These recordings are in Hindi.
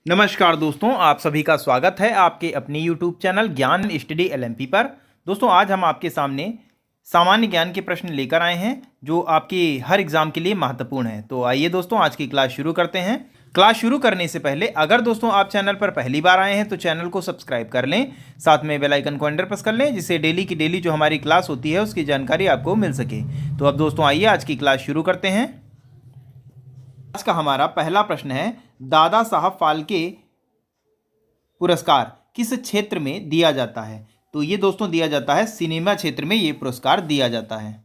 नमस्कार दोस्तों, आप सभी का स्वागत है आपके अपने YouTube चैनल ज्ञान स्टडी LMP पर। दोस्तों, आज हम आपके सामने सामान्य ज्ञान के प्रश्न लेकर आए हैं जो आपके हर एग्जाम के लिए महत्वपूर्ण है। तो आइए दोस्तों, आज की क्लास शुरू करते हैं। क्लास शुरू करने से पहले अगर दोस्तों आप चैनल पर पहली बार आए हैं तो चैनल को सब्सक्राइब कर लें, साथ में बेल आइकन को अंडर प्रेस कर लें, जिससे डेली की डेली जो हमारी क्लास होती है उसकी जानकारी आपको मिल सके। तो अब दोस्तों आइए आज की क्लास शुरू करते हैं। आज का हमारा पहला प्रश्न है, दादा साहब फाल्के पुरस्कार किस क्षेत्र में दिया जाता है? तो ये दोस्तों दिया जाता है सिनेमा क्षेत्र में, ये पुरस्कार दिया जाता है।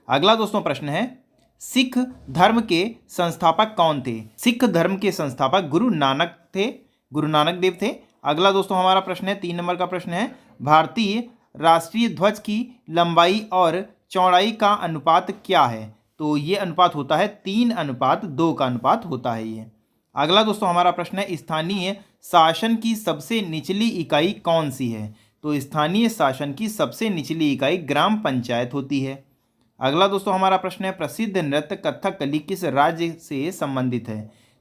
अगला दोस्तों प्रश्न है, सिख धर्म के संस्थापक कौन थे? सिख धर्म के संस्थापक गुरु नानक देव थे। अगला दोस्तों हमारा प्रश्न है, 3 नंबर का प्रश्न है, भारतीय राष्ट्रीय ध्वज की लंबाई और चौड़ाई का अनुपात क्या है? तो ये अनुपात होता है 3:2 का अनुपात होता है ये। अगला दोस्तों हमारा प्रश्न है, स्थानीय शासन की सबसे निचली इकाई कौन सी है? तो स्थानीय शासन की सबसे निचली इकाई ग्राम पंचायत होती है। अगला दोस्तों हमारा प्रश्न है, प्रसिद्ध नृत्य कथकली किस राज्य से संबंधित है?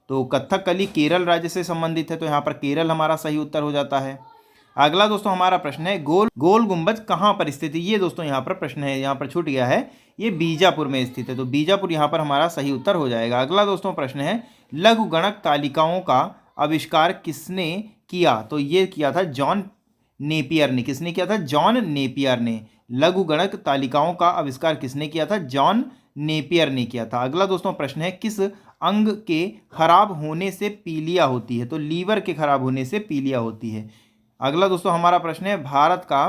तो कथकली केरल राज्य से संबंधित है, तो यहाँ पर केरल हमारा सही उत्तर हो जाता है। अगला दोस्तों हमारा प्रश्न है, गोल गुंबज कहाँ पर स्थित है? ये दोस्तों यहाँ पर प्रश्न है, यहाँ पर छूट गया है, ये बीजापुर में स्थित है, तो बीजापुर यहाँ पर हमारा सही उत्तर हो जाएगा। अगला दोस्तों प्रश्न है, लघु गणक तालिकाओं का आविष्कार किसने किया? तो ये किया था जॉन नेपियर ने। किसने किया था? जॉन नेपियर ने। लघु गणक तालिकाओं का आविष्कार किसने किया था? जॉन नेपियर ने किया था। अगला दोस्तों प्रश्न है, किस अंग के खराब होने से पीलिया होती है? तो लीवर के खराब होने से पीलिया होती है। अगला दोस्तों हमारा प्रश्न है, भारत का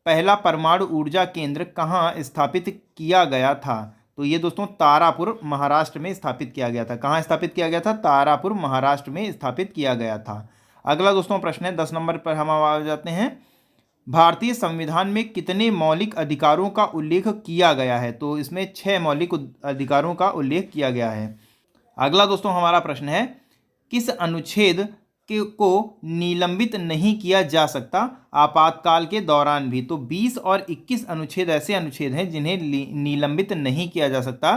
पहला परमाणु ऊर्जा केंद्र कहाँ स्थापित किया गया था? तो ये दोस्तों तारापुर महाराष्ट्र में स्थापित किया गया था। कहाँ स्थापित किया गया था? तारापुर महाराष्ट्र में स्थापित किया गया था। अगला दोस्तों प्रश्न है, 10 नंबर पर हम आ जाते हैं, भारतीय संविधान में कितने मौलिक अधिकारों का उल्लेख किया गया है? तो इसमें 6 मौलिक अधिकारों का उल्लेख किया गया है। अगला दोस्तों हमारा प्रश्न है, किस अनुच्छेद को निलंबित नहीं किया जा सकता आपातकाल के दौरान भी? तो 20 और 21 अनुच्छेद ऐसे अनुच्छेद हैं जिन्हें निलंबित नहीं किया जा सकता,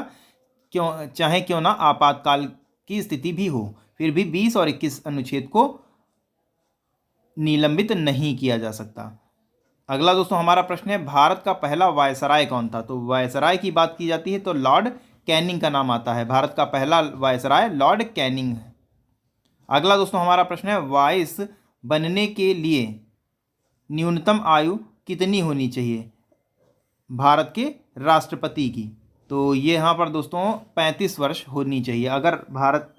क्यों ना आपातकाल की स्थिति भी हो, फिर भी 20 और 21 अनुच्छेद को निलंबित नहीं किया जा सकता। अगला दोस्तों हमारा प्रश्न है, भारत का पहला वायसराय कौन था? तो वायसराय की बात की जाती है तो लॉर्ड कैनिंग का नाम आता है। भारत का पहला वायसराय लॉर्ड कैनिंग है। अगला दोस्तों हमारा प्रश्न है, वाइस बनने के लिए न्यूनतम आयु कितनी होनी चाहिए भारत के राष्ट्रपति की? तो ये यहाँ पर दोस्तों 35 वर्ष होनी चाहिए। अगर भारत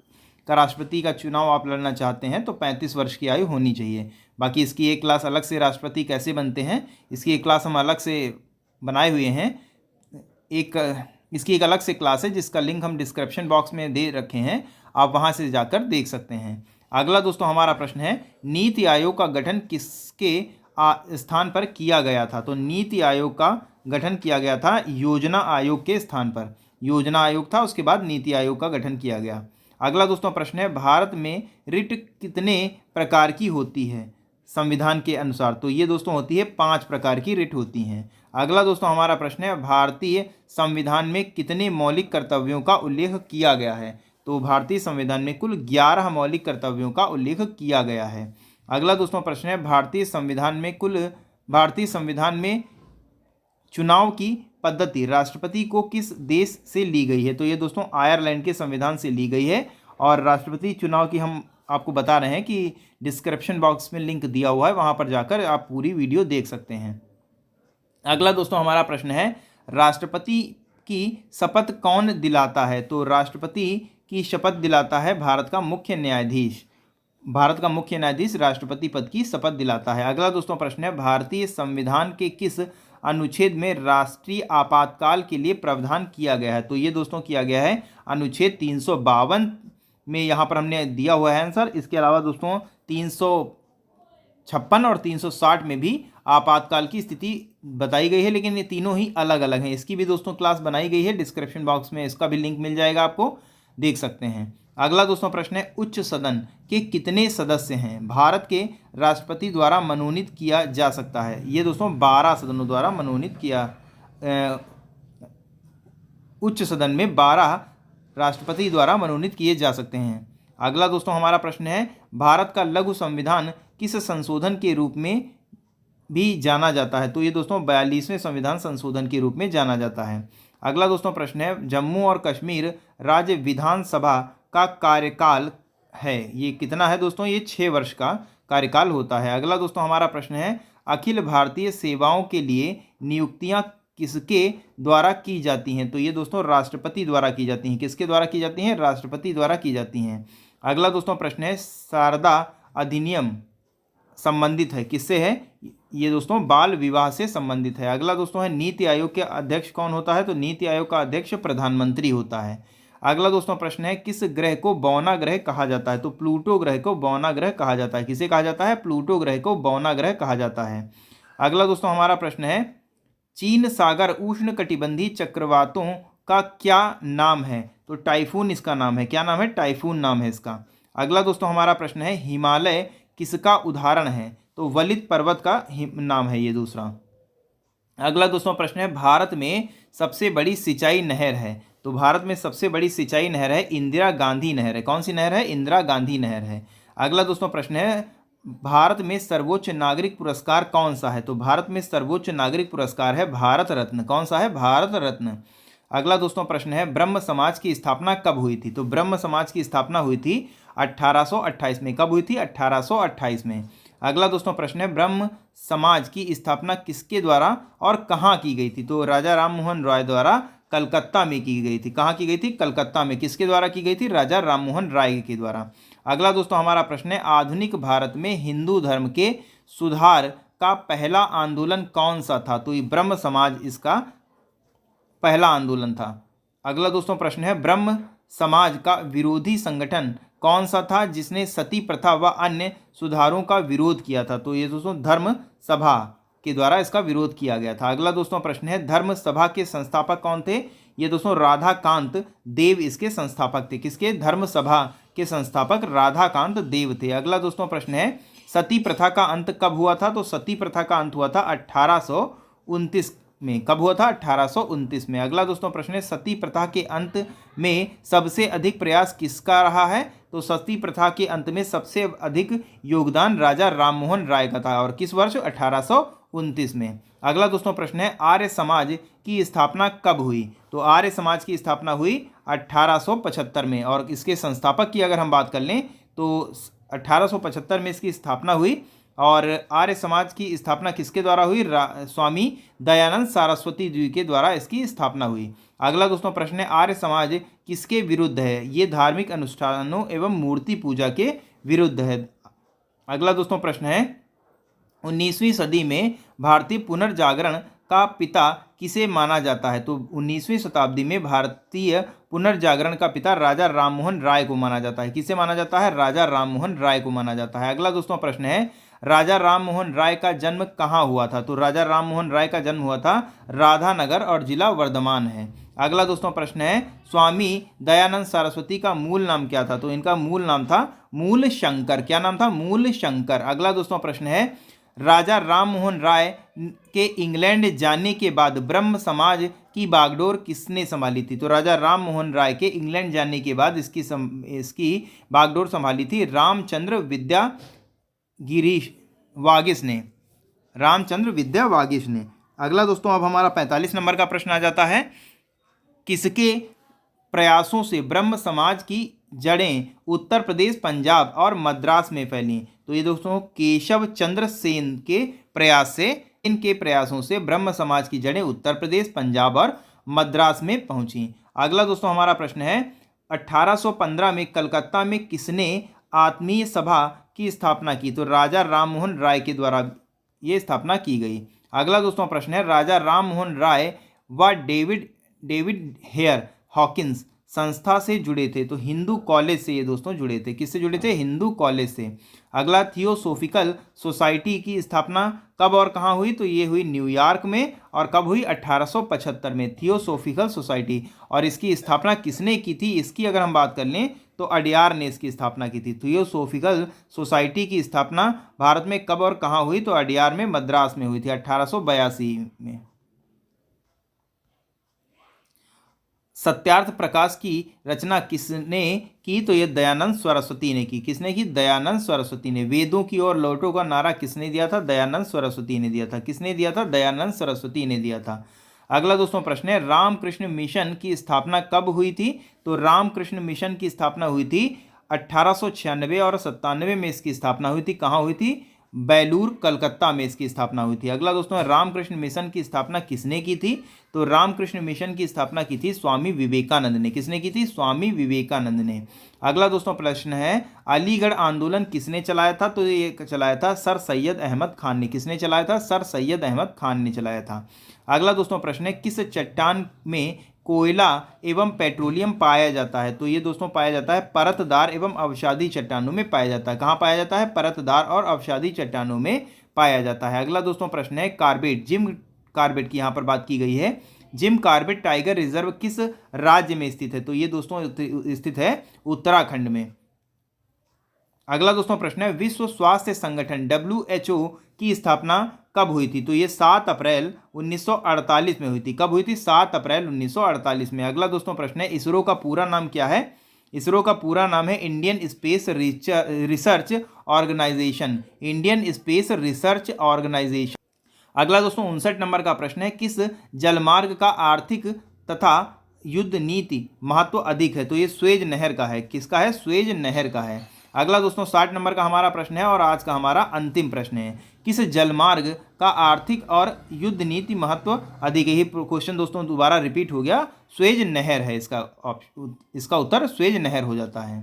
का राष्ट्रपति का चुनाव आप लड़ना चाहते हैं तो 35 वर्ष की आयु होनी चाहिए। बाकी इसकी एक क्लास अलग से राष्ट्रपति कैसे बनते हैं, इसकी एक क्लास हम अलग से बनाए हुए हैं। इसकी एक अलग से क्लास है जिसका लिंक हम डिस्क्रिप्शन बॉक्स में दे रखे हैं, आप वहां से जाकर देख सकते हैं। अगला दोस्तों हमारा प्रश्न है, नीति आयोग का गठन किसके स्थान पर किया गया था? तो नीति आयोग का गठन किया गया था योजना आयोग के स्थान पर। योजना आयोग था, उसके बाद नीति आयोग का गठन किया गया। अगला दोस्तों प्रश्न है, भारत में रिट कितने प्रकार की होती है संविधान के अनुसार? तो ये दोस्तों होती है 5 प्रकार की रिट होती हैं। अगला दोस्तों हमारा प्रश्न है, भारतीय संविधान में कितने मौलिक कर्तव्यों का उल्लेख किया गया है? तो भारतीय संविधान में कुल 11 मौलिक कर्तव्यों का उल्लेख किया गया है। अगला दोस्तों प्रश्न है, भारतीय संविधान में चुनाव की पद्धति राष्ट्रपति को किस देश से ली गई है? तो ये दोस्तों आयरलैंड के संविधान से ली गई है। और राष्ट्रपति चुनाव की हम आपको बता रहे हैं कि डिस्क्रिप्शन बॉक्स में लिंक दिया हुआ है, वहां पर जाकर आप पूरी वीडियो देख सकते हैं। अगला दोस्तों हमारा प्रश्न है, राष्ट्रपति की शपथ कौन दिलाता है? तो राष्ट्रपति की शपथ दिलाता है भारत का मुख्य न्यायाधीश। भारत का मुख्य न्यायाधीश राष्ट्रपति पद की शपथ दिलाता है। अगला दोस्तों प्रश्न है, भारतीय संविधान के किस अनुच्छेद में राष्ट्रीय आपातकाल के लिए प्रावधान किया गया है? तो ये दोस्तों किया गया है अनुच्छेद 352 में, यहाँ पर हमने दिया हुआ है आंसर। इसके अलावा दोस्तों 356 और 360 में भी आपातकाल की स्थिति बताई गई है, लेकिन ये तीनों ही अलग अलग हैं। इसकी भी दोस्तों क्लास बनाई गई है, डिस्क्रिप्शन बॉक्स में इसका भी लिंक मिल जाएगा, आपको देख सकते हैं। अगला दोस्तों प्रश्न है, उच्च सदन के कितने सदस्य हैं भारत के राष्ट्रपति द्वारा मनोनीत किया जा सकता है? ये दोस्तों 12 सदनों द्वारा मनोनीत किया। उच्च सदन में 12 राष्ट्रपति द्वारा मनोनीत किए जा सकते हैं। अगला दोस्तों हमारा प्रश्न है, भारत का लघु संविधान किस संशोधन के रूप में भी जाना जाता है? तो ये दोस्तों 42वें संविधान संशोधन के रूप में जाना जाता है। अगला दोस्तों प्रश्न है, जम्मू और कश्मीर राज्य विधानसभा का कार्यकाल है, ये कितना है दोस्तों? ये 6 वर्ष का कार्यकाल होता है। अगला दोस्तों हमारा प्रश्न है, अखिल भारतीय सेवाओं के लिए नियुक्तियां किसके द्वारा की जाती हैं? तो ये दोस्तों राष्ट्रपति द्वारा की जाती हैं। किसके द्वारा की जाती हैं? राष्ट्रपति द्वारा की जाती हैं। अगला दोस्तों प्रश्न है, शारदा अधिनियम संबंधित है किससे है? ये दोस्तों बाल विवाह से संबंधित है। अगला दोस्तों है, नीति आयोग के अध्यक्ष कौन होता है? तो नीति आयोग का अध्यक्ष प्रधानमंत्री होता है। अगला दोस्तों प्रश्न है, किस ग्रह को बौना ग्रह कहा जाता है? तो प्लूटो ग्रह को बौना ग्रह कहा जाता है। किसे कहा जाता है? प्लूटो ग्रह को बौना ग्रह कहा जाता है। अगला दोस्तों हमारा प्रश्न है, चीन सागर उष्ण कटिबंधीय चक्रवातों का क्या नाम है? तो टाइफून इसका नाम है। क्या नाम है? टाइफून नाम है इसका। अगला दोस्तों हमारा प्रश्न है, हिमालय किसका उदाहरण है? तो वलित पर्वत का नाम है ये दूसरा। अगला दोस्तों प्रश्न है, भारत में सबसे बड़ी सिंचाई नहर है? तो भारत में सबसे बड़ी सिंचाई नहर है इंदिरा गांधी नहर है। कौन सी नहर है? इंदिरा गांधी नहर है। अगला दोस्तों प्रश्न है, भारत में सर्वोच्च नागरिक पुरस्कार कौन सा है? तो भारत में सर्वोच्च नागरिक पुरस्कार है भारत रत्न। कौन सा है? भारत रत्न। अगला दोस्तों प्रश्न है, ब्रह्म समाज की स्थापना कब हुई थी? तो ब्रह्म समाज की स्थापना हुई थी 1828 में। कब हुई थी? 1828 में। अगला दोस्तों प्रश्न है, ब्रह्म समाज की स्थापना किसके द्वारा और कहाँ की गई थी? तो राजा राम मोहन राय द्वारा कलकत्ता में की गई थी। कहाँ की गई थी? कलकत्ता में। किसके द्वारा की गई थी? राजा राम मोहन राय के द्वारा। अगला दोस्तों हमारा प्रश्न है, आधुनिक भारत में हिंदू धर्म के सुधार का पहला आंदोलन कौन सा था? तो ये ब्रह्म समाज इसका पहला आंदोलन था। अगला दोस्तों प्रश्न है, ब्रह्म समाज का विरोधी संगठन कौन सा था जिसने सती प्रथा व अन्य सुधारों का विरोध किया था? तो ये दोस्तों धर्म सभा के द्वारा इसका विरोध किया गया था। अगला दोस्तों प्रश्न है, धर्म सभा के संस्थापक कौन थे? ये दोस्तों राधाकांत देव इसके संस्थापक थे। किसके? धर्म सभा के संस्थापक राधाकांत देव थे। अगला दोस्तों प्रश्न है, सती प्रथा का अंत कब हुआ था? तो सती प्रथा का अंत हुआ था 1829 में। कब हुआ था? 1829 में। अगला दोस्तों प्रश्न है, सती प्रथा के अंत में सबसे अधिक प्रयास किसका रहा है? तो सती प्रथा के अंत में सबसे अधिक योगदान राजा राममोहन राय का था। और किस वर्ष? 1829 में। अगला दोस्तों प्रश्न है, आर्य समाज की स्थापना कब हुई? तो आर्य समाज की स्थापना हुई 1875 में। और इसके संस्थापक की अगर हम बात कर लें तो 1875 में इसकी स्थापना हुई। और आर्य समाज की स्थापना किसके द्वारा हुई? स्वामी दयानंद सरस्वती जी के द्वारा इसकी स्थापना हुई। अगला दोस्तों प्रश्न है, आर्य समाज किसके विरुद्ध है? ये धार्मिक अनुष्ठानों एवं मूर्ति पूजा के विरुद्ध है। अगला दोस्तों प्रश्न है, 19वीं सदी में भारतीय पुनर्जागरण का पिता किसे माना जाता है? तो 19वीं शताब्दी में भारतीय पुनर्जागरण का पिता राजा राममोहन राय को माना जाता है। किसे माना जाता है? राजा राममोहन राय को माना जाता है। अगला दोस्तों प्रश्न है, राजा राममोहन राय का जन्म कहाँ हुआ था? तो राजा राममोहन राय का जन्म हुआ था राधानगर और जिला वर्धमान है। अगला दोस्तों प्रश्न है, स्वामी दयानंद सरस्वती का मूल नाम क्या था? तो इनका मूल नाम था मूल शंकर। क्या नाम था? मूल शंकर। अगला दोस्तों प्रश्न है, राजा राममोहन राय के इंग्लैंड जाने के बाद ब्रह्म समाज की बागडोर किसने संभाली थी? तो राजा राममोहन राय के इंग्लैंड जाने के बाद इसकी बागडोर संभाली थी रामचंद्र विद्या गिरीश वागिश ने। रामचंद्र विद्या वागिश ने। अगला दोस्तों अब हमारा 45 नंबर का प्रश्न आ जाता है, किसके प्रयासों से ब्रह्म समाज की जड़ें उत्तर प्रदेश, पंजाब और मद्रास में फैली? तो ये दोस्तों केशव चंद्र सेन के प्रयास से, इनके प्रयासों से ब्रह्म समाज की जड़ें उत्तर प्रदेश, पंजाब और मद्रास में पहुंची। अगला दोस्तों हमारा प्रश्न है, 1815 में कलकत्ता में किसने आत्मीय सभा की स्थापना की? तो राजा राममोहन राय के द्वारा ये स्थापना की गई। अगला दोस्तों प्रश्न है, राजा राममोहन राय व डेविड हेयर हॉकिंस संस्था से जुड़े थे? तो हिंदू कॉलेज से ये दोस्तों जुड़े थे। किससे जुड़े थे? हिंदू कॉलेज से। अगला, थियोसोफिकल सोसाइटी की स्थापना कब और कहाँ हुई? तो ये हुई न्यूयॉर्क में। और कब हुई? 1875 में थियोसोफिकल सोसाइटी। और इसकी स्थापना किसने की थी? इसकी अगर हम बात कर लें तो अडियार ने इसकी स्थापना की थी। थियोसोफिकल सोसाइटी की स्थापना भारत में कब और कहाँ हुई? तो अडियार में, मद्रास में हुई थी 1882 में। सत्यार्थ प्रकाश की रचना किसने की? तो ये दयानंद सरस्वती ने की। किसने की? दयानंद सरस्वती ने। वेदों की ओर लौटो का नारा किसने दिया था? दयानंद सरस्वती ने दिया था। किसने दिया था? दयानंद सरस्वती ने दिया था। अगला दोस्तों प्रश्न है, रामकृष्ण मिशन की स्थापना कब हुई थी? तो रामकृष्ण मिशन की स्थापना हुई थी 1896 और 97 में इसकी स्थापना हुई थी। कहाँ हुई थी? बेलूर कलकत्ता में इसकी स्थापना हुई थी। अगला दोस्तों, रामकृष्ण मिशन की स्थापना किसने की थी? तो रामकृष्ण मिशन की स्थापना की थी स्वामी विवेकानंद ने। किसने की थी? स्वामी विवेकानंद ने। अगला दोस्तों प्रश्न है, अलीगढ़ आंदोलन किसने चलाया था? तो ये चलाया था सर सैयद अहमद खान ने। किसने चलाया था? सर सैयद अहमद खान ने चलाया था। अगला दोस्तों प्रश्न है, किस चट्टान में कोयला एवं पेट्रोलियम पाया जाता है? तो ये दोस्तों पाया जाता है परतदार एवं अवसादी चट्टानों में पाया जाता है। कहाँ पाया जाता है? परतदार और अवसादी चट्टानों में पाया जाता है। अगला दोस्तों प्रश्न है, कार्बेट, जिम कार्बेट की यहाँ पर बात की गई है। जिम कार्बेट टाइगर रिजर्व किस राज्य में स्थित है? तो ये दोस्तों स्थित है उत्तराखंड में। अगला दोस्तों प्रश्न है, विश्व स्वास्थ्य संगठन WHO की स्थापना कब हुई थी? तो ये 7 अप्रैल 1948 में हुई थी। कब हुई थी? 7 अप्रैल 1948 में। अगला दोस्तों प्रश्न है, इसरो का पूरा नाम क्या है? इसरो का पूरा नाम है Indian space research organisation. Indian space research organisation. अगला दोस्तों 59 नंबर का प्रश्न है, किस जलमार्ग का आर्थिक तथा युद्ध नीति महत्व अधिक है? तो ये स्वेज नहर का है। किसका है? स्वेज नहर का है। अगला दोस्तों 60 नंबर का हमारा प्रश्न है और आज का हमारा अंतिम प्रश्न है, किस जलमार्ग का आर्थिक और युद्ध नीति महत्व अधिक है? ये क्वेश्चन दोस्तों दोबारा रिपीट हो गया, स्वेज नहर है इसका उत्तर स्वेज नहर हो जाता है।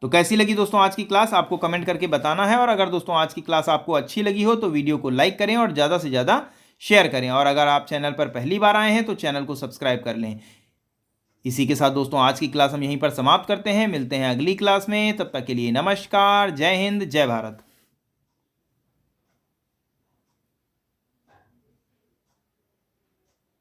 तो कैसी लगी दोस्तों आज की क्लास? आपको कमेंट करके बताना है। और अगर दोस्तों आज की क्लास आपको अच्छी लगी हो तो वीडियो को लाइक करें और ज़्यादा से ज़्यादा शेयर करें। और अगर आप चैनल पर पहली बार आए हैं तो चैनल को सब्सक्राइब कर लें। इसी के साथ दोस्तों आज की क्लास हम यहीं पर समाप्त करते हैं। मिलते हैं अगली क्लास में। तब तक के लिए नमस्कार, जय हिंद, जय भारत।